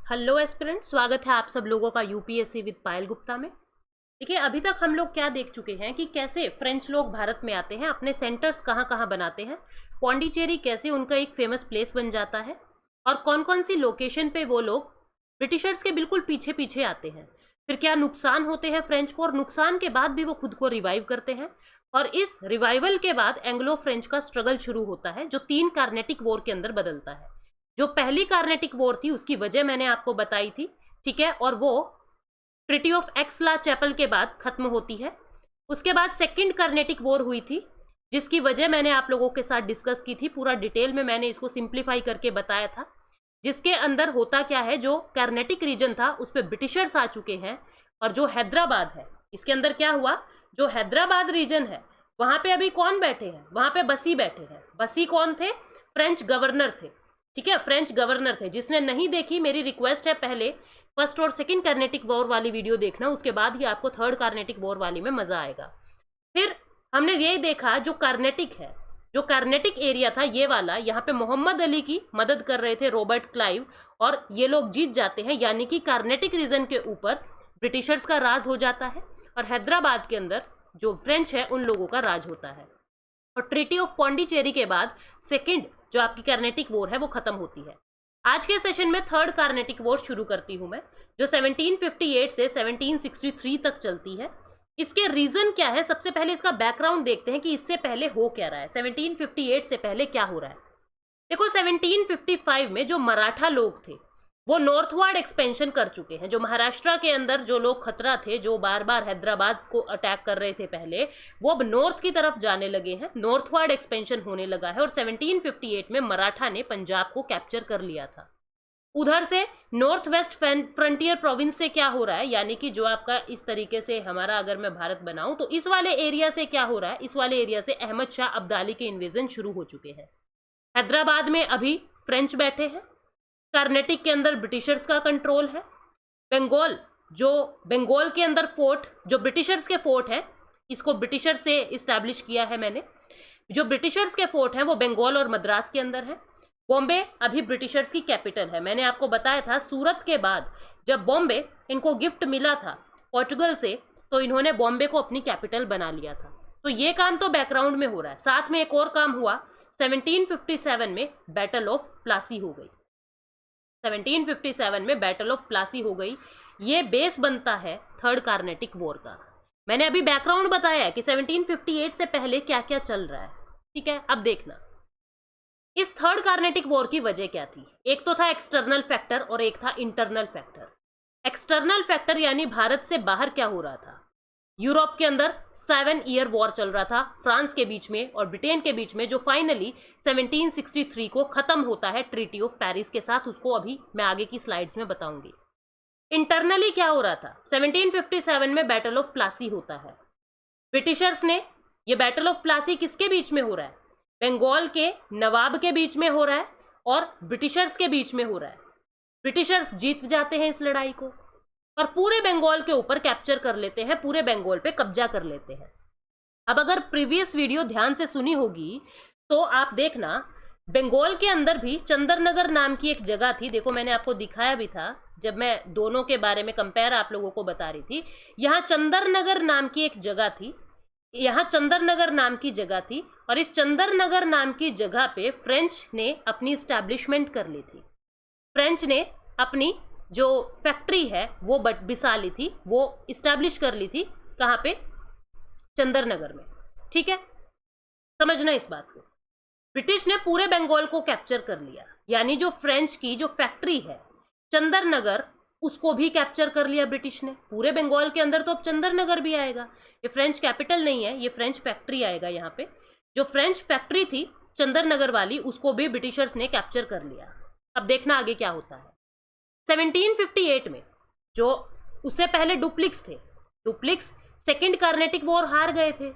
Hello aspirant, स्वागत है आप सब लोगों का यूपीएससी विद पायल गुप्ता में। देखिए, अभी तक हम लोग क्या देख चुके हैं कि कैसे फ्रेंच लोग भारत में आते हैं, अपने सेंटर्स कहाँ कहाँ बनाते हैं, पौंडीचेरी कैसे उनका एक फेमस प्लेस बन जाता है और कौन कौन सी लोकेशन पे वो लोग ब्रिटिशर्स के बिल्कुल पीछे पीछे आते हैं। फिर क्या नुकसान होते हैं फ्रेंच को, और नुकसान के बाद भी वो खुद को रिवाइव करते हैं। और इस रिवाइवल के बाद एंग्लो फ्रेंच का स्ट्रगल शुरू होता है, जो 3 कार्नेटिक वॉर के अंदर बदलता है। जो पहली कार्नेटिक वॉर थी उसकी वजह मैंने आपको बताई थी, ठीक है, और वो ट्रिटी ऑफ एक्सला चैपल के बाद खत्म होती है। उसके बाद सेकंड कार्नेटिक वॉर हुई थी, जिसकी वजह मैंने आप लोगों के साथ डिस्कस की थी, पूरा डिटेल में मैंने इसको सिंप्लीफाई करके बताया था। जिसके अंदर होता क्या है, जो कार्नेटिक रीजन था उस पर ब्रिटिशर्स आ चुके हैं, और जो हैदराबाद है इसके अंदर क्या हुआ, जो हैदराबाद रीजन है वहां पे अभी कौन बैठे हैं, वहां पे बसी बैठे हैं। बसी कौन थे? फ्रेंच गवर्नर थे, ठीक है, फ्रेंच गवर्नर थे। जिसने नहीं देखी, मेरी रिक्वेस्ट है पहले फर्स्ट और सेकंड कार्नेटिक वॉर वाली वीडियो देखना, उसके बाद ही आपको थर्ड कार्नेटिक वॉर वाली में मजा आएगा। फिर हमने ये देखा, जो कार्नेटिक है, जो कार्नेटिक एरिया था ये वाला, यहाँ पे मोहम्मद अली की मदद कर रहे थे रॉबर्ट क्लाइव, और ये लोग जीत जाते हैं, यानी कि कार्नेटिक रीजन के ऊपर ब्रिटिशर्स का राज हो जाता है, और हैदराबाद के अंदर जो फ्रेंच है उन लोगों का राज होता है। और ट्रीटी ऑफ पौंडीचेरी के बाद सेकंड जो आपकी कार्नेटिक वॉर है वो खत्म होती है। आज के सेशन में थर्ड कार्नेटिक वॉर शुरू करती हूं मैं, जो 1758 से 1763 तक चलती है। इसके रीजन क्या है, सबसे पहले इसका बैकग्राउंड देखते हैं कि इससे पहले हो क्या रहा है, 1758 से पहले क्या हो रहा है। देखो, 1755 में जो मराठा लोग थे वो नॉर्थवर्ड एक्सपेंशन कर चुके हैं। जो महाराष्ट्र के अंदर जो लोग खतरा थे, जो बार बार हैदराबाद को अटैक कर रहे थे पहले, वो अब नॉर्थ की तरफ जाने लगे हैं, नॉर्थवर्ड एक्सपेंशन होने लगा है। और 1758 में मराठा ने पंजाब को कैप्चर कर लिया था। उधर से नॉर्थ वेस्ट फ्रंटियर प्रोविंस से क्या हो रहा है, यानी कि जो आपका इस तरीके से हमारा, अगर मैं भारत बनाऊं तो इस वाले एरिया से क्या हो रहा है, इस वाले एरिया से अहमद शाह अब्दाली के इन्वेजन शुरू हो चुके हैं। हैदराबाद में अभी फ्रेंच बैठे हैं, कार्नेटिक के अंदर ब्रिटिशर्स का कंट्रोल है। बंगाल, जो बंगाल के अंदर फोर्ट, जो ब्रिटिशर्स के फोर्ट है, इसको ब्रिटिशर्स से इस्टेब्लिश किया है मैंने। जो ब्रिटिशर्स के फोर्ट हैं वो बंगाल और मद्रास के अंदर है। बॉम्बे अभी ब्रिटिशर्स की कैपिटल है। मैंने आपको बताया था सूरत के बाद जब बॉम्बे इनको गिफ्ट मिला था पोर्चुगल से, तो इन्होंने बॉम्बे को अपनी कैपिटल बना लिया था। तो ये काम तो बैकग्राउंड में हो रहा है। साथ में एक और काम हुआ, 1757 में बैटल ऑफ प्लासी हो गई। 1757 में बैटल ऑफ प्लासी हो गई। ये बेस बनता है थर्ड कार्नेटिक वॉर का। मैंने अभी बैकग्राउंड बताया है कि 1758 से पहले क्या क्या चल रहा है, ठीक है। अब देखना, इस थर्ड कार्नेटिक वॉर की वजह क्या थी। एक तो था एक्सटर्नल फैक्टर और एक था इंटरनल फैक्टर। एक्सटर्नल फैक्टर यानी भारत से बाहर क्या हो रहा था। यूरोप के अंदर 7 ईयर वॉर चल रहा था फ्रांस के बीच में और ब्रिटेन के बीच में, जो फाइनली 1763 को खत्म होता है ट्रीटी ऑफ पेरिस के साथ। उसको अभी मैं आगे की स्लाइड्स में बताऊंगी। इंटरनली क्या हो रहा था, 1757 में बैटल ऑफ प्लासी होता है। ब्रिटिशर्स ने, ये बैटल ऑफ प्लासी किसके बीच में हो रहा है, बंगाल के नवाब के बीच में हो रहा है और ब्रिटिशर्स के बीच में हो रहा है। ब्रिटिशर्स जीत जाते हैं इस लड़ाई को और पूरे बंगाल के ऊपर कैप्चर कर लेते हैं, पूरे बंगाल पे कब्जा कर लेते हैं। अब अगर प्रीवियस वीडियो ध्यान से सुनी होगी तो आप देखना, बंगाल के अंदर भी चंदरनगर नाम की एक जगह थी। देखो, मैंने आपको दिखाया भी था जब मैं दोनों के बारे में कंपेयर आप लोगों को बता रही थी। यहाँ चंदरनगर नाम की एक जगह थी, यहाँ चंदरनगर नाम की जगह थी, और इस चंदरनगर नाम की जगह पे फ्रेंच ने अपनी स्टैब्लिशमेंट कर ली थी। फ्रेंच ने अपनी जो फैक्ट्री है वो बिसा ली थी, वो इस्टेब्लिश कर ली थी। कहाँ पे? चंदरनगर में, ठीक है। समझना इस बात को। ब्रिटिश ने पूरे बंगाल को कैप्चर कर लिया, यानी जो फ्रेंच की जो फैक्ट्री है चंदरनगर, उसको भी कैप्चर कर लिया ब्रिटिश ने। पूरे बंगाल के अंदर तो अब चंदरनगर भी आएगा। ये फ्रेंच कैपिटल नहीं है, ये फ्रेंच फैक्ट्री आएगा यहाँ पे। जो फ्रेंच फैक्ट्री थी चंदरनगर वाली, उसको भी ब्रिटिशर्स ने कैप्चर कर लिया। अब देखना आगे क्या होता है। 1758 में, जो उससे पहले डुप्लिक्स थे, डुप्लिक्स सेकेंड कार्नेटिक वॉर हार गए थे,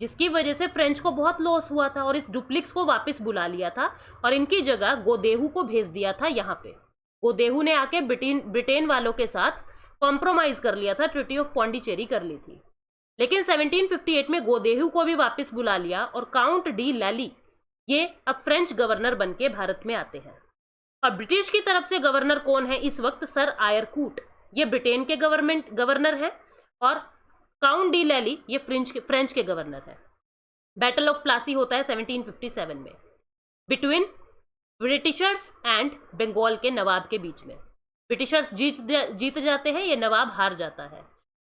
जिसकी वजह से फ्रेंच को बहुत लॉस हुआ था और इस डुप्लिक्स को वापस बुला लिया था और इनकी जगह गोदेहू को भेज दिया था यहाँ पे। गोदेहू ने आके ब्रिटेन वालों के साथ कॉम्प्रोमाइज कर लिया था, ट्रीटी ऑफ पौंडीचेरी कर ली थी। लेकिन 1758 में गोदेहू को भी वापस बुला लिया और काउंट डी लैली ये अब फ्रेंच गवर्नर बन के भारत में आते हैं। और ब्रिटिश की तरफ से गवर्नर कौन है इस वक्त? सर आयर कूट, ये ब्रिटेन के गवर्नर है, और काउंट डी लैली ये फ्रेंच के गवर्नर है। बैटल ऑफ प्लासी होता है 1757 में बिटवीन ब्रिटिशर्स एंड बंगाल के नवाब के बीच में। ब्रिटिशर्स जीत जाते हैं, ये नवाब हार जाता है।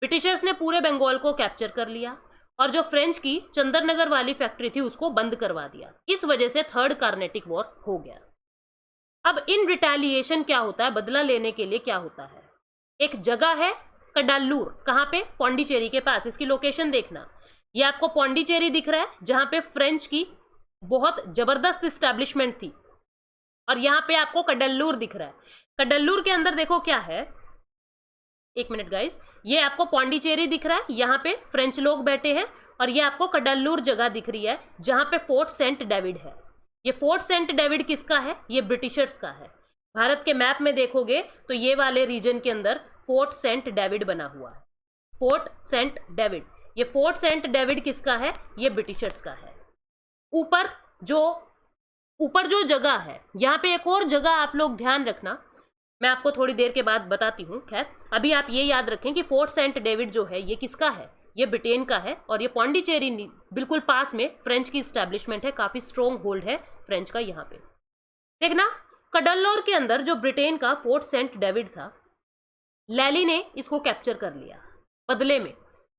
ब्रिटिशर्स ने पूरे बंगाल को कैप्चर कर लिया और जो फ्रेंच की चंदरनगर वाली फैक्ट्री थी उसको बंद करवा दिया। इस वजह से थर्ड कार्नेटिक वॉर हो गया। अब इन रिटेलिएशन क्या होता है, बदला लेने के लिए क्या होता है? एक जगह है कडालूर, कहाँ पे? पौंडीचेरी के पास। इसकी लोकेशन देखना, ये आपको पौंडीचेरी दिख रहा है जहां पे फ्रेंच की बहुत जबरदस्त स्टैब्लिशमेंट थी, और यहाँ पे आपको कडालूर दिख रहा है। कडालूर के अंदर देखो क्या है, एक मिनट गाइस, ये आपको पौंडीचेरी दिख रहा है, यहाँ पे फ्रेंच लोग बैठे हैं, और ये आपको कडालूर जगह दिख रही है जहां पे फोर्ट सेंट डेविड है। ये फोर्ट सेंट डेविड किसका है? ये ब्रिटिशर्स का है। भारत के मैप में देखोगे तो ये वाले रीजन के अंदर फोर्ट सेंट डेविड बना हुआ है, फोर्ट सेंट डेविड। ये फोर्ट सेंट डेविड किसका है? ये ब्रिटिशर्स का है। ऊपर जो जगह है, यहाँ पे एक और जगह आप लोग ध्यान रखना, मैं आपको थोड़ी देर के बाद बताती हूँ। खैर अभी आप ये याद रखें कि फोर्ट सेंट डेविड जो है ये किसका है? ये ब्रिटेन का है, और ये पौंडीचेरी बिल्कुल पास में फ्रेंच की स्टैब्लिशमेंट है, काफी स्ट्रॉन्ग होल्ड है फ्रेंच का यहाँ पे। देखना, कडालूर के अंदर जो ब्रिटेन का फोर्ट सेंट डेविड था, लैली ने इसको कैप्चर कर लिया बदले में,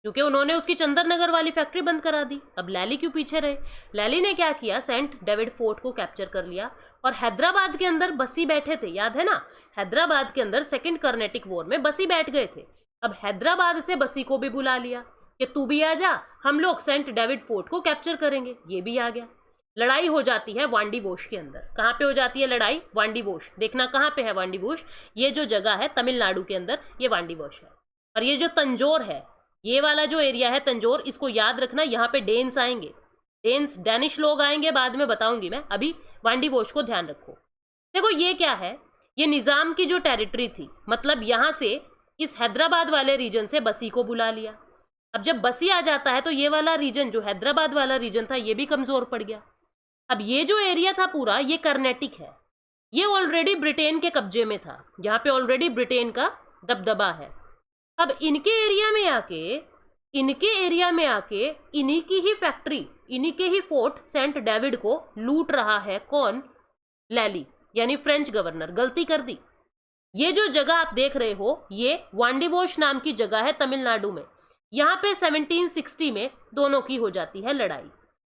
क्योंकि उन्होंने उसकी चंदरनगर वाली फैक्ट्री बंद करा दी। अब लैली क्यों पीछे रहे? लैली ने क्या किया, सेंट डेविड फोर्ट को कैप्चर कर लिया, और हैदराबाद के अंदर बसी बैठे थे, याद है ना? हैदराबाद के अंदर सेकंड कर्नेटिक वॉर में बसी बैठ गए थे। अब हैदराबाद से बसी को भी बुला लिया कि तू भी आ जा, हम लोग सेंट डेविड फोर्ट को कैप्चर करेंगे। ये भी आ गया। लड़ाई हो जाती है वांडीवोश के अंदर। कहाँ पे हो जाती है लड़ाई? वांडीवोश। देखना कहाँ पे है वांडीवोश, ये जो जगह है तमिलनाडु के अंदर, ये वांडीवोश है। और ये जो तंजौर है, ये वाला जो एरिया है तंजौर, इसको याद रखना, यहाँ पे डेन्स आएंगे, डैनिश लोग आएंगे, बाद में बताऊंगी मैं, अभी वांडीवोश को ध्यान रखो। देखो ये क्या है, ये निजाम की जो टेरिटरी थी, मतलब यहाँ से इस हैदराबाद वाले रीजन से बसी को बुला लिया। अब जब बसी आ जाता है तो ये वाला रीजन, जो हैदराबाद वाला रीजन था, ये भी कमजोर पड़ गया। अब ये जो एरिया था पूरा, ये कर्नेटिक है, ये ऑलरेडी ब्रिटेन के कब्जे में था, यहाँ पे ऑलरेडी ब्रिटेन का दबदबा है। अब इनके एरिया में आके इन्हीं की ही फैक्ट्री, इन्हीं के ही फोर्ट सेंट डेविड को लूट रहा है कौन? लैली, यानी फ्रेंच गवर्नर। गलती कर दी। ये जो जगह आप देख रहे हो, ये वांडीवोश नाम की जगह है तमिलनाडु में। यहाँ पे 1760 में दोनों की हो जाती है लड़ाई।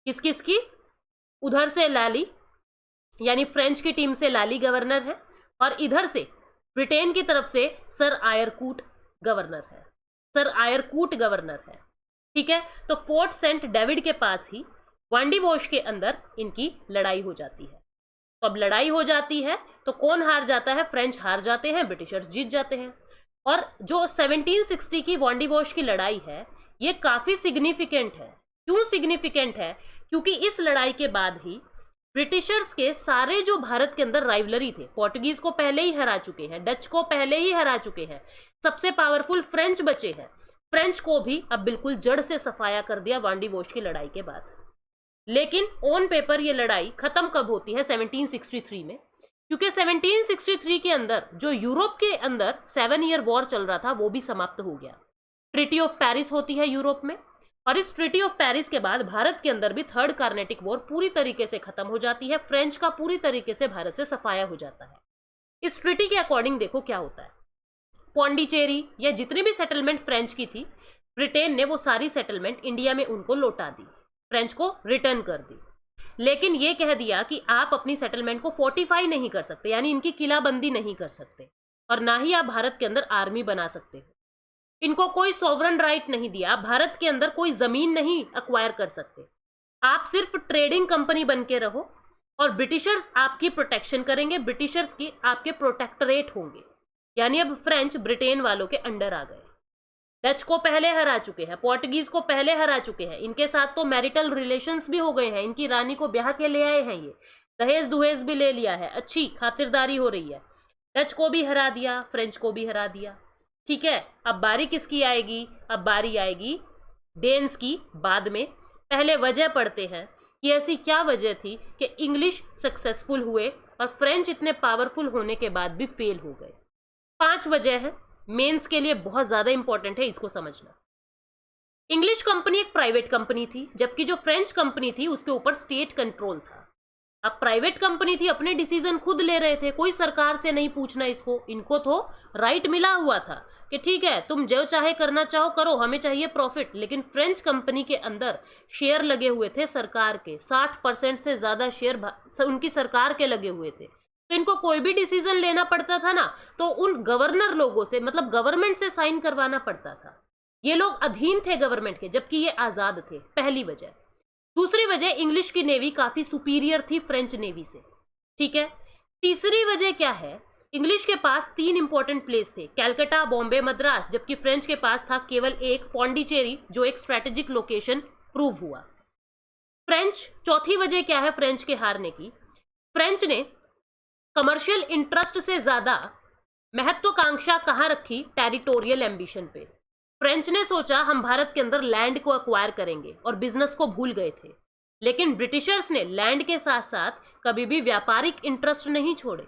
किस किस की? उधर से लैली, यानी फ्रेंच की टीम से लैली गवर्नर है, और इधर से ब्रिटेन की तरफ से सर आयर कूट गवर्नर है, सर आयर कूट गवर्नर है। ठीक है, तो फोर्ट सेंट डेविड के पास ही वांडीवोश के अंदर इनकी लड़ाई हो जाती है। तो अब लड़ाई हो जाती है तो कौन हार जाता है? फ्रेंच हार जाते हैं, ब्रिटिशर्स जीत जाते हैं। और जो 1760 की वांडीवोश की लड़ाई है, ये काफी सिग्निफिकेंट है। क्यों सिग्निफिकेंट है? क्योंकि इस लड़ाई के बाद ही ब्रिटिशर्स के सारे जो भारत के अंदर राइवलरी थे, पोर्टुगीज को पहले ही हरा चुके हैं, डच को पहले ही हरा चुके हैं, सबसे पावरफुल फ्रेंच बचे हैं, फ्रेंच को भी अब बिल्कुल जड़ से सफाया कर दिया वांडीवोश की लड़ाई के बाद। लेकिन ऑन पेपर ये लड़ाई खत्म कब होती है? 1763 में, क्योंकि 1763 के अंदर जो यूरोप के अंदर 7 ईयर वॉर चल रहा था वो भी समाप्त हो गया। ट्रीटी ऑफ पेरिस होती है यूरोप में, और इस ट्रीटी ऑफ पेरिस के बाद भारत के अंदर भी थर्ड कार्नेटिक वॉर पूरी तरीके से खत्म हो जाती है। फ्रेंच का पूरी तरीके से भारत से सफाया हो जाता है। इस ट्रीटी के अकॉर्डिंग देखो क्या होता है, पौंडीचेरी या जितनी भी सेटलमेंट फ्रेंच की थी, ब्रिटेन ने वो सारी सेटलमेंट इंडिया में उनको लौटा दी, फ्रेंच को रिटर्न कर दी। लेकिन ये कह दिया कि आप अपनी सेटलमेंट को फोर्टिफाई नहीं कर सकते, यानी इनकी किलाबंदी नहीं कर सकते, और ना ही आप भारत के अंदर आर्मी बना सकते हो। इनको कोई सॉवरन राइट नहीं दिया, आप भारत के अंदर कोई जमीन नहीं अक्वायर कर सकते, आप सिर्फ ट्रेडिंग कंपनी बन के रहो, और ब्रिटिशर्स आपकी प्रोटेक्शन करेंगे, ब्रिटिशर्स की आपके प्रोटेक्टरेट होंगे। यानी अब फ्रेंच ब्रिटेन वालों के अंडर आ गए। डच को पहले हरा चुके हैं, पोर्टुगीज को पहले हरा चुके हैं, इनके साथ तो मैरिटल रिलेशंस भी हो गए हैं, इनकी रानी को ब्याह के ले आए हैं, ये दहेज दुहेज भी ले लिया है, अच्छी खातिरदारी हो रही है। डच को भी हरा दिया, फ्रेंच को भी हरा दिया। ठीक है, अब बारी किसकी आएगी? अब बारी आएगी डेन्स की बाद में। पहले वजह पढ़ते हैं कि ऐसी क्या वजह थी कि इंग्लिश सक्सेसफुल हुए और फ्रेंच इतने पावरफुल होने के बाद भी फेल हो गए। 5 वजह है, मेंस के लिए बहुत ज्यादा इंपॉर्टेंट है इसको समझना। इंग्लिश कंपनी एक प्राइवेट कंपनी थी, जबकि जो फ्रेंच कंपनी थी उसके ऊपर स्टेट कंट्रोल था। अब प्राइवेट कंपनी थी, अपने डिसीजन खुद ले रहे थे, कोई सरकार से नहीं पूछना इसको, इनको तो राइट मिला हुआ था कि ठीक है तुम जो चाहे करना चाहो करो, हमें चाहिए प्रॉफिट। लेकिन फ्रेंच कंपनी के अंदर शेयर लगे हुए थे सरकार के, 60% से ज्यादा शेयर उनकी सरकार के लगे हुए थे। तो इनको कोई भी डिसीजन लेना पड़ता था ना, तो उन गवर्नर लोगों से, मतलब गवर्नमेंट से साइन करवाना पड़ता था। ये लोग अधीन थे गवर्नमेंट के, जबकि ये आजाद थे, पहली वजह। दूसरी वजह, इंग्लिश की नेवी काफी सुपीरियर थी फ्रेंच नेवी से, ठीक है। तीसरी वजह क्या है, इंग्लिश के पास 3 इंपॉर्टेंट प्लेस थे, कैलकाटा, बॉम्बे, मद्रास, जबकि फ्रेंच के पास था केवल एक, पौंडीचेरी, जो एक स्ट्रेटेजिक लोकेशन प्रूव हुआ। फ्रेंच, चौथी वजह क्या है फ्रेंच के हारने की, फ्रेंच ने कमर्शियल इंटरेस्ट से ज्यादा महत्वाकांक्षा कहां रखी, टेरिटोरियल एम्बिशन पे। फ्रेंच ने सोचा हम भारत के अंदर लैंड को एक्वायर करेंगे और बिजनेस को भूल गए थे। लेकिन ब्रिटिशर्स ने लैंड के साथ साथ कभी भी व्यापारिक इंटरेस्ट नहीं छोड़े,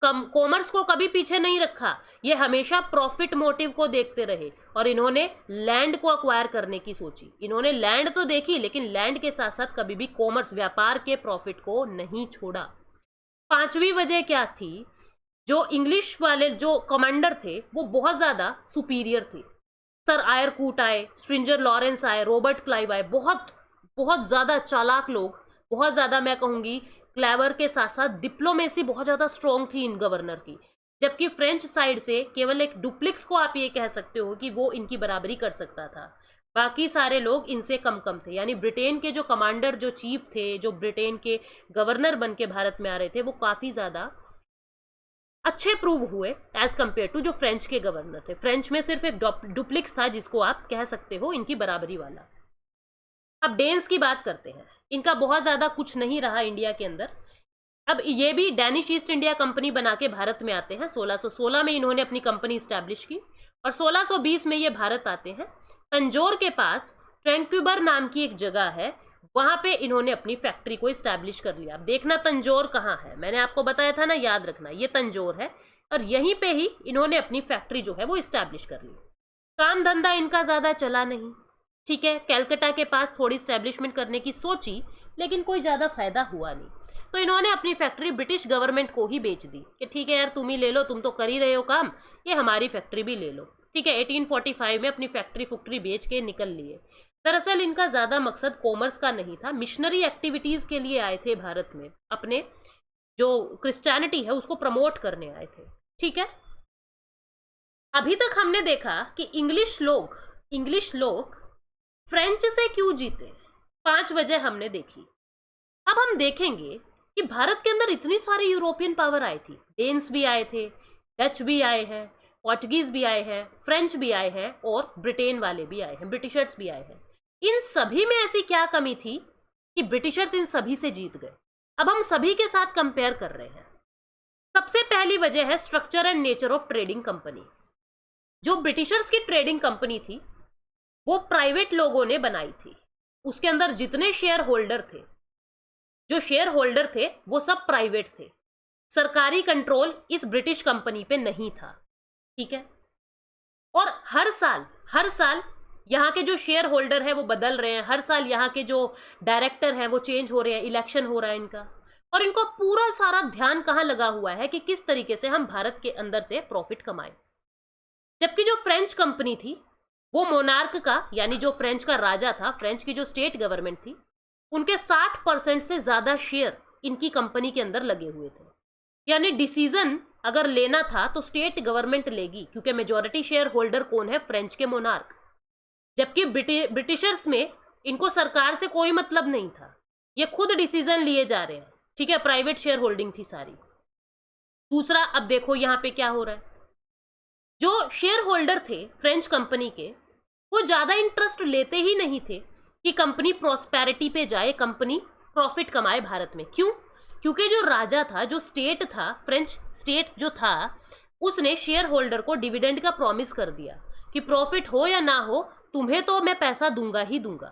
कॉमर्स को कभी पीछे नहीं रखा, ये हमेशा प्रॉफिट मोटिव को देखते रहे और इन्होंने लैंड को एक्वायर करने की सोची। इन्होंने लैंड तो देखी, लेकिन लैंड के साथ साथ कभी भी कॉमर्स, व्यापार के प्रॉफिट को नहीं छोड़ा। 5वीं वजह क्या थी, जो इंग्लिश वाले जो कमांडर थे वो बहुत ज्यादा सुपीरियर थे। सर आयरकूट आए, स्ट्रिंजर लॉरेंस आए, रॉबर्ट क्लाइव आए, बहुत बहुत ज्यादा चालाक लोग, बहुत ज्यादा मैं कहूंगी क्लेवर के साथ साथ डिप्लोमेसी बहुत ज्यादा स्ट्रॉन्ग थी इन गवर्नर की। जबकि फ्रेंच साइड से केवल एक डुप्लिक्स को आप ये कह सकते हो कि वो इनकी बराबरी कर सकता था, बाकी सारे लोग इनसे कम कम थे। यानी ब्रिटेन के जो कमांडर, जो चीफ थे, जो ब्रिटेन के गवर्नर बन के भारत में आ रहे थे, वो काफी ज्यादा अच्छे प्रूव हुए एज कंपेयर टू जो फ्रेंच के गवर्नर थे। फ्रेंच में सिर्फ एक डुप्लिक्स था जिसको आप कह सकते हो इनकी बराबरी वाला। अब डेन्स की बात करते हैं, इनका बहुत ज्यादा कुछ नहीं रहा इंडिया के अंदर। अब ये भी डैनिश ईस्ट इंडिया कंपनी बना के भारत में आते हैं। 1616 में इन्होंने अपनी कंपनी स्टैब्लिश की और 1620 में ये भारत आते हैं। तंजौर के पास ट्रैंक्यूबर नाम की एक जगह है, वहां पे इन्होंने अपनी फैक्ट्री को इस्टेब्लिश कर लिया। अब देखना तंजौर कहाँ है, मैंने आपको बताया था ना, याद रखना, ये तंजौर है और यहीं पे ही इन्होंने अपनी फैक्ट्री जो है वो इस्टेब्लिश कर ली। काम धंधा इनका ज्यादा चला नहीं, ठीक है। कैलकाटा के पास थोड़ी इस्टेब्लिशमेंट करने की सोची, लेकिन कोई ज्यादा फायदा हुआ नहीं, तो इन्होंने अपनी फैक्ट्री ब्रिटिश गवर्नमेंट को ही बेच दी कि ठीक है यार तुम ही ले लो, तुम तो कर ही रहे हो काम, ये हमारी फैक्ट्री भी ले लो, ठीक है। 1845 में अपनी फैक्ट्री बेच के निकल लिए। दरअसल इनका ज्यादा मकसद कॉमर्स का नहीं था, मिशनरी एक्टिविटीज के लिए आए थे भारत में, अपने जो क्रिश्चियनिटी है उसको प्रमोट करने आए थे, ठीक है। अभी तक हमने देखा कि इंग्लिश लोग फ्रेंच से क्यों जीते, 5 वजह हमने देखी। अब हम देखेंगे कि भारत के अंदर इतनी सारी यूरोपियन पावर आई थी, डेन्स भी आए थे, डच भी आए हैं, पोर्टुगीज भी आए हैं, फ्रेंच भी आए हैं और ब्रिटेन वाले भी आए हैं, ब्रिटिशर्स भी आए हैं। इन सभी में ऐसी क्या कमी थी कि ब्रिटिशर्स इन सभी से जीत गए। अब हम सभी के साथ कंपेयर कर रहे हैं। सबसे पहली वजह है structure and nature of trading company. जो ब्रिटिशर्स की ट्रेडिंग कंपनी थी वो प्राइवेट लोगों ने बनाई थी, उसके अंदर जितने शेयर होल्डर थे, जो शेयर होल्डर थे वो सब प्राइवेट थे, सरकारी कंट्रोल इस ब्रिटिश कंपनी पे नहीं था, ठीक है। और हर साल यहाँ के जो शेयर होल्डर है वो बदल रहे हैं, हर साल यहाँ के जो डायरेक्टर हैं वो चेंज हो रहे हैं, इलेक्शन हो रहा है इनका, और इनको पूरा सारा ध्यान कहाँ लगा हुआ है कि किस तरीके से हम भारत के अंदर से प्रॉफिट कमाएं। जबकि जो फ्रेंच कंपनी थी वो मोनार्क का, यानी जो फ्रेंच का राजा था, फ्रेंच की जो स्टेट गवर्नमेंट थी, उनके 60% से ज्यादा शेयर इनकी कंपनी के अंदर लगे हुए थे। यानी डिसीजन अगर लेना था तो स्टेट गवर्नमेंट लेगी, क्योंकि मेजॉरिटी शेयर होल्डर कौन है, फ्रेंच के मोनार्क। जबकि ब्रिटिशर्स में इनको सरकार से कोई मतलब नहीं था, ये खुद डिसीजन लिए जा रहे हैं, ठीक है, प्राइवेट शेयर होल्डिंग थी सारी। दूसरा, अब देखो यहाँ पे क्या हो रहा है, जो शेयर होल्डर थे फ्रेंच कंपनी के वो ज्यादा इंटरेस्ट लेते ही नहीं थे कि कंपनी प्रॉस्पेरिटी पे जाए, कंपनी प्रॉफिट कमाए भारत में। क्यों? क्योंकि जो राजा था, जो स्टेट था, फ्रेंच स्टेट जो था, उसने शेयर होल्डर को डिविडेंड का प्रॉमिस कर दिया कि प्रॉफिट हो या ना हो तुम्हें तो मैं पैसा दूंगा ही दूंगा।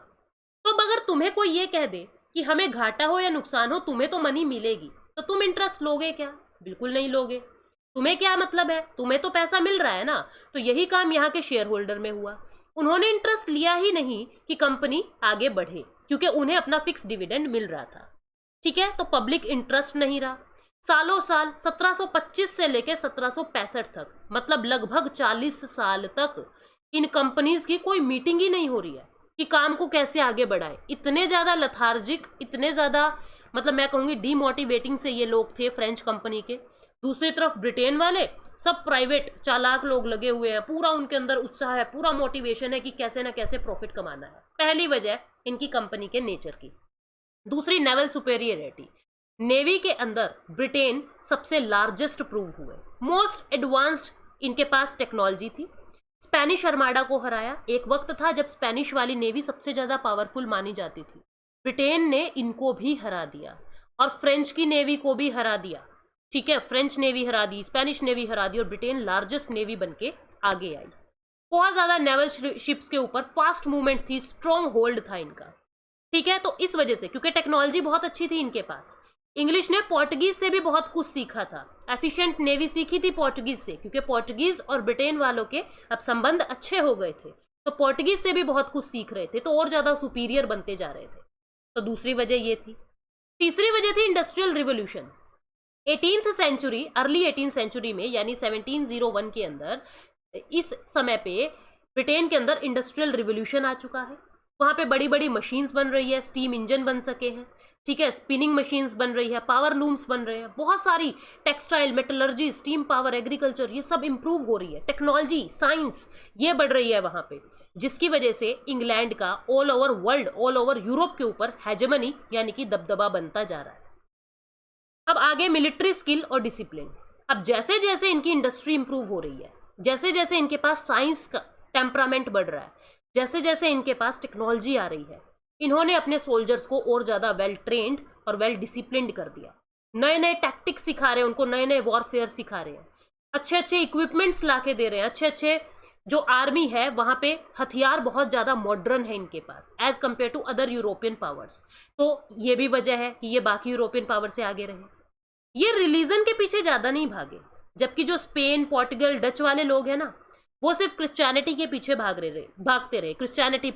तो अगर तुम्हें कोई ये कह दे कि हमें घाटा हो या नुकसान हो तुम्हें तो मनी मिलेगी, तो तुम इंटरेस्ट लोगे क्या? बिल्कुल नहीं लोगे। तुम्हें क्या मतलब है, तुम्हें तो पैसा मिल रहा है ना। तो यही काम यहाँ के शेयर होल्डर में हुआ। उन्होंने इंटरेस्ट लिया ही नहीं कि कंपनी आगे बढ़े, क्योंकि उन्हें अपना फिक्स डिविडेंड मिल रहा था। ठीक है, तो पब्लिक इंटरेस्ट नहीं रहा। सालों साल 1725 से लेकर 1765 तक, मतलब लगभग 40 साल तक इन कंपनीज की कोई मीटिंग ही नहीं हो रही है कि काम को कैसे आगे बढ़ाए। इतने ज़्यादा लथार्जिक, इतने ज़्यादा मतलब मैं कहूँगी डीमोटिवेटिंग से ये लोग थे फ्रेंच कंपनी के। दूसरी तरफ ब्रिटेन वाले सब प्राइवेट चालाक लोग लगे हुए हैं, पूरा उनके अंदर उत्साह है, पूरा मोटिवेशन है कि कैसे ना कैसे प्रॉफिट कमाना है। पहली वजह इनकी कंपनी के नेचर की। दूसरी, नेवल सुपेरियरिटी। नेवी के अंदर ब्रिटेन सबसे लार्जेस्ट प्रूव हुए, मोस्ट एडवांस्ड इनके पास टेक्नोलॉजी थी। स्पेनिश अर्माडा को हराया। एक वक्त था जब स्पेनिश वाली नेवी सबसे ज्यादा पावरफुल मानी जाती थी। ब्रिटेन ने इनको भी हरा दिया और फ्रेंच की नेवी को भी हरा दिया। ठीक है, फ्रेंच नेवी हरा दी, स्पेनिश नेवी हरा दी और ब्रिटेन लार्जेस्ट नेवी बनके आगे आई। बहुत ज्यादा नेवल शिप्स के ऊपर फास्ट मूवमेंट थी, स्ट्रॉन्ग होल्ड था इनका। ठीक है, तो इस वजह से, क्योंकि टेक्नोलॉजी बहुत अच्छी थी इनके पास। इंग्लिश ने पोर्टुगीज से भी बहुत कुछ सीखा था। एफिशिएंट नेवी सीखी थी पोर्टुगीज से, क्योंकि पोर्टुगीज और ब्रिटेन वालों के अब संबंध अच्छे हो गए थे, तो पोर्टुगीज से भी बहुत कुछ सीख रहे थे, तो और ज्यादा सुपीरियर बनते जा रहे थे। तो दूसरी वजह ये थी। तीसरी वजह थी industrial revolution. 18th century, early 18th century में, यानी 1701 के अंदर, इस समय पे ब्रिटेन के अंदर इंडस्ट्रियल रिवोल्यूशन आ चुका है। वहाँ पे बड़ी बड़ी मशीन्स बन रही है, स्टीम इंजन बन सके हैं। ठीक है, स्पिनिंग मशीन्स बन रही है, पावर लूम्स बन रहे हैं, बहुत सारी textile, metallurgy, steam power, agriculture, ये सब इंप्रूव हो रही है। टेक्नोलॉजी, साइंस ये बढ़ रही है वहाँ पे, जिसकी वजह से इंग्लैंड का all over world, all over Europe के ऊपर हेजेमनी यानी कि दबदबा बनता जा रहा है। अब आगे मिलिट्री स्किल और डिसिप्लिन। अब जैसे जैसे इनकी इंडस्ट्री इंप्रूव हो रही है, जैसे जैसे इनके पास साइंस का टेम्परामेंट बढ़ रहा है, जैसे जैसे इनके पास टेक्नोलॉजी आ रही है, इन्होंने अपने सोल्जर्स को और ज़्यादा वेल ट्रेंड और वेल डिसिप्लिन्ड कर दिया। नए नए टैक्टिक्स सिखा रहे हैं उनको, नए नए वॉरफेयर सिखा रहे हैं, अच्छे अच्छे इक्विपमेंट्स ला के दे रहे हैं, अच्छे अच्छे जो आर्मी है वहाँ पे हथियार बहुत ज़्यादा मॉडर्न है इनके पास as compare to other European powers. तो ये भी वजह है कि ये बाकी यूरोपियन पावर से आगे रहे। ये रिलीजन के पीछे ज़्यादा नहीं भागे, जबकि जो स्पेन, पोर्टुगल, डच वाले लोग हैं ना, वो सिर्फ क्रिश्चियनिटी के पीछे भागते रहे। क्रिश्चियनिटी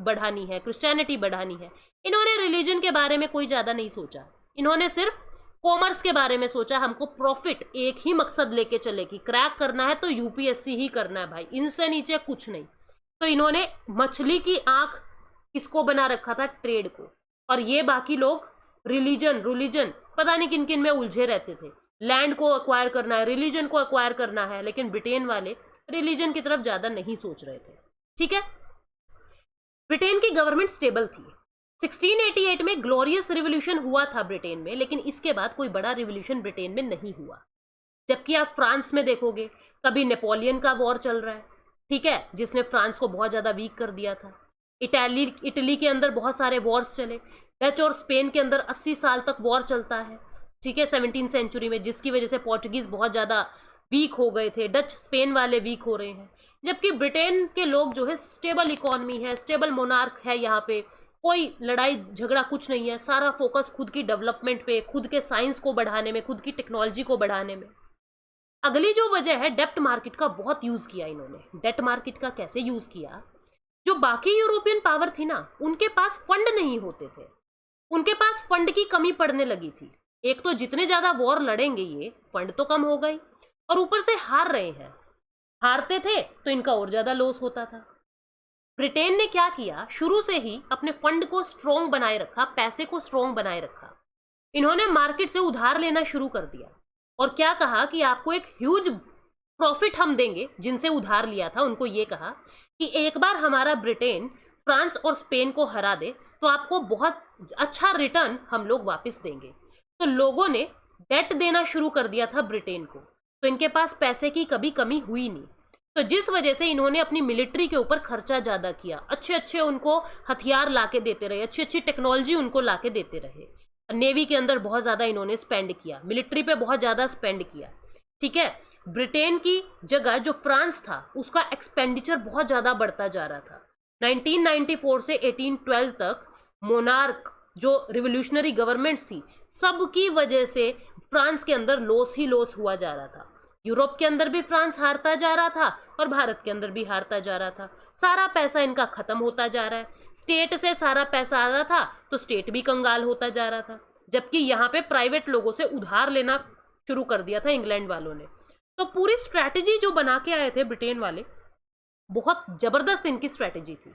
बढ़ानी है, क्रिश्चियनिटी बढ़ानी है। इन्होंने रिलीजन के बारे में कोई ज़्यादा नहीं सोचा। इन्होंने सिर्फ कॉमर्स के बारे में सोचा। हमको प्रॉफिट, एक ही मकसद लेके चले कि क्रैक करना है तो यूपीएससी ही करना है भाई, इनसे नीचे कुछ नहीं। तो इन्होंने मछली की आंख किसको बना रखा था? ट्रेड को। और ये बाकी लोग रिलीजन पता नहीं किन किन में उलझे रहते थे। लैंड को एक्वायर करना है, रिलीजन को एक्वायर करना है, लेकिन ब्रिटेन वाले रिलीजन की तरफ ज्यादा नहीं सोच रहे थे। ठीक है, ब्रिटेन की गवर्नमेंट स्टेबल थी। 1688 में ग्लोरियस रिवोल्यूशन हुआ था ब्रिटेन में, लेकिन इसके बाद कोई बड़ा रिवोल्यूशन ब्रिटेन में नहीं हुआ। जबकि आप फ्रांस में देखोगे, कभी नेपोलियन का वॉर चल रहा है, ठीक है, जिसने फ्रांस को बहुत ज्यादा वीक कर दिया था। इटली के अंदर बहुत सारे वॉर्स चले। डच और स्पेन के अंदर 80 साल तक वॉर चलता है, ठीक है, 17th सेंचुरी में, जिसकी वजह से पोर्चुगीज बहुत ज़्यादा वीक हो गए थे। डच, स्पेन वाले वीक हो रहे हैं। जबकि ब्रिटेन के लोग जो है स्टेबल इकोनॉमी है, स्टेबल मोनार्क है, यहाँ पे कोई लड़ाई झगड़ा कुछ नहीं है। सारा फोकस खुद की डेवलपमेंट पे, खुद के साइंस को बढ़ाने में, खुद की टेक्नोलॉजी को बढ़ाने में। अगली जो वजह है, डेप्ट मार्केट का बहुत यूज़ किया इन्होंने। डेप्ट मार्केट का कैसे यूज़ किया? जो बाकी यूरोपियन पावर थी ना, उनके पास फंड नहीं होते थे, उनके पास फंड की कमी पड़ने लगी थी। एक तो जितने ज्यादा वॉर लड़ेंगे ये, फंड तो कम हो गई, और ऊपर से हार रहे हैं। हारते थे तो इनका और ज्यादा लॉस होता था। ब्रिटेन ने क्या किया, शुरू से ही अपने फंड को स्ट्रॉन्ग बनाए रखा, पैसे को स्ट्रॉन्ग बनाए रखा। इन्होंने मार्केट से उधार लेना शुरू कर दिया और क्या कहा कि आपको एक ह्यूज प्रॉफिट हम देंगे। जिनसे उधार लिया था उनको ये कहा कि एक बार हमारा ब्रिटेन फ्रांस और स्पेन को हरा दे तो आपको बहुत अच्छा रिटर्न हम लोग वापस देंगे। तो लोगों ने डेट देना शुरू कर दिया था ब्रिटेन को, तो इनके पास पैसे की कभी कमी हुई नहीं। तो जिस वजह से इन्होंने अपनी मिलिट्री के ऊपर खर्चा ज़्यादा किया, अच्छे अच्छे उनको हथियार लाके देते रहे, अच्छी अच्छी टेक्नोलॉजी उनको लाके देते रहे। नेवी के अंदर बहुत ज़्यादा इन्होंने स्पेंड किया, मिलिट्री पे बहुत ज़्यादा स्पेंड किया। ठीक है, ब्रिटेन की जगह जो फ्रांस था उसका एक्सपेंडिचर बहुत ज़्यादा बढ़ता जा रहा था। 1994 से 1812 तक मोनार्क जो रिवोल्यूशनरी गवर्नमेंट्स थी, सबकी वजह से फ्रांस के अंदर लॉस ही लॉस हुआ जा रहा था। यूरोप के अंदर भी फ्रांस हारता जा रहा था और भारत के अंदर भी हारता जा रहा था। सारा पैसा इनका खत्म होता जा रहा है। स्टेट से सारा पैसा आ रहा था तो स्टेट भी कंगाल होता जा रहा था, जबकि यहाँ पे प्राइवेट लोगों से उधार लेना शुरू कर दिया था इंग्लैंड वालों ने। तो पूरी स्ट्रैटेजी जो बना के आए थे ब्रिटेन वाले, बहुत जबरदस्त इनकी स्ट्रैटेजी थी।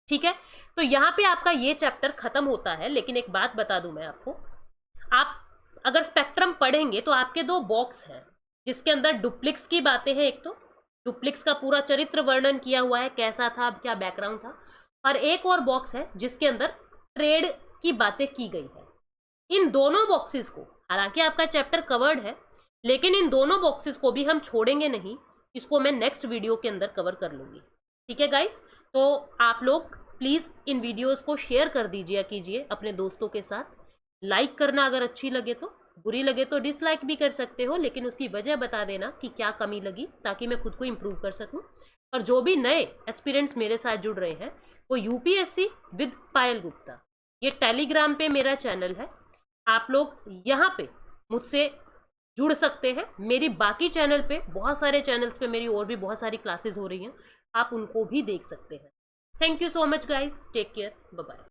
ठीक है, तो यहाँ पे आपका ये चैप्टर खत्म होता है। लेकिन एक बात बता दूं मैं आपको, आप अगर स्पेक्ट्रम पढ़ेंगे तो आपके दो बॉक्स हैं जिसके अंदर डुप्लिक्स की बातें हैं। एक तो डुप्लिक्स का पूरा चरित्र वर्णन किया हुआ है, कैसा था, क्या बैकग्राउंड था, और एक और बॉक्स है जिसके अंदर ट्रेड की बातें की गई है। इन दोनों बॉक्सेस को, हालांकि आपका चैप्टर कवर्ड है, लेकिन इन दोनों बॉक्सेस को भी हम छोड़ेंगे नहीं। इसको मैं नेक्स्ट वीडियो के अंदर कवर कर लूंगी। ठीक है गाइस, तो आप लोग प्लीज़ इन वीडियोस को शेयर कर दीजिए कीजिए अपने दोस्तों के साथ। लाइक करना अगर अच्छी लगे तो, बुरी लगे तो डिसलाइक भी कर सकते हो, लेकिन उसकी वजह बता देना कि क्या कमी लगी, ताकि मैं खुद को इम्प्रूव कर सकूं। और जो भी नए एस्पिरेंट्स मेरे साथ जुड़ रहे हैं वो यूपीएससी विद पायल गुप्ता, ये टेलीग्राम पे मेरा चैनल है, आप लोग यहाँ पे मुझसे जुड़ सकते हैं। मेरी बाकी चैनल पे, बहुत सारे चैनल्स पे मेरी और भी बहुत सारी क्लासेस हो रही हैं, आप उनको भी देख सकते हैं। Thank you so much guys, take care, bye bye.